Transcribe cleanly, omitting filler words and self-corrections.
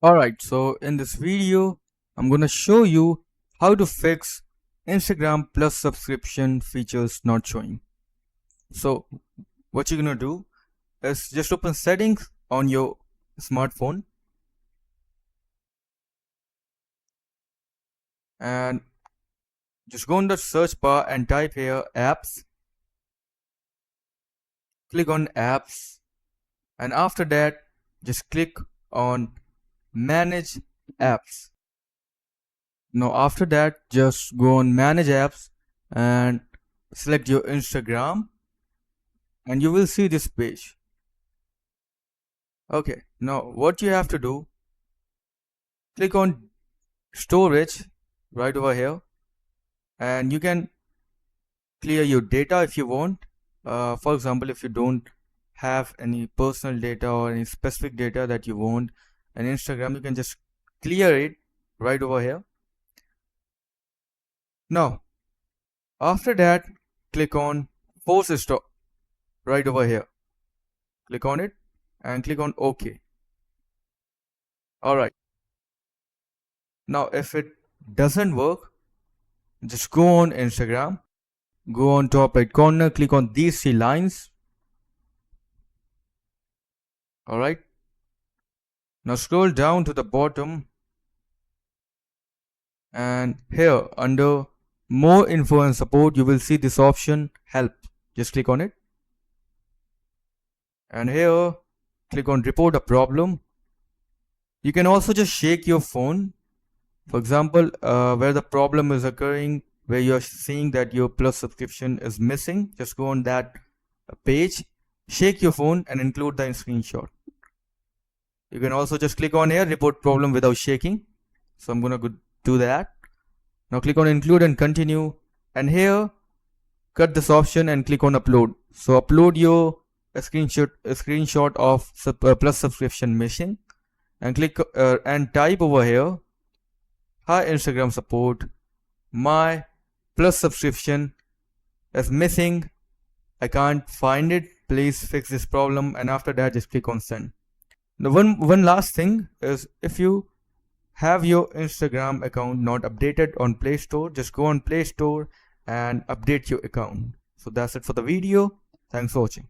Alright, so in this video, I'm gonna show you how to fix Instagram Plus subscription features not showing. So what you're gonna do is just open settings on your smartphone and just go in the search bar and type here apps. Click on apps and after that just click on manage apps. Now after that just go on manage apps and select your Instagram and you will see this page. Okay, now what you have to do, click on storage right over here and you can clear your data if you want. For example, if you don't have any personal data or any specific data that you want in Instagram, you can just clear it right over here. Now after that click on force stop right over here, click on it and click on OK. Alright, now if it doesn't work, just go on Instagram, go on top right corner, click on these 3 lines. Alright, now scroll down to the bottom and here under more info and support you will see this option help. Just click on it and here click on report a problem. You can also just shake your phone, for example where the problem is occurring, where you're seeing that your Plus subscription is missing. Just go on that page, shake your phone and include the screenshot. You can also just click on here report problem without shaking, so I'm gonna do that. Now click on include and continue and here cut this option and click on upload. So upload your screenshot of Plus subscription missing and click and type over here, hi Instagram support, my Plus subscription is missing, I can't find it, please fix this problem, and after that just click on send. Now one last thing is, if you have your Instagram account not updated on Play Store, just go on Play Store and update your account. So that's it for the video. Thanks for watching.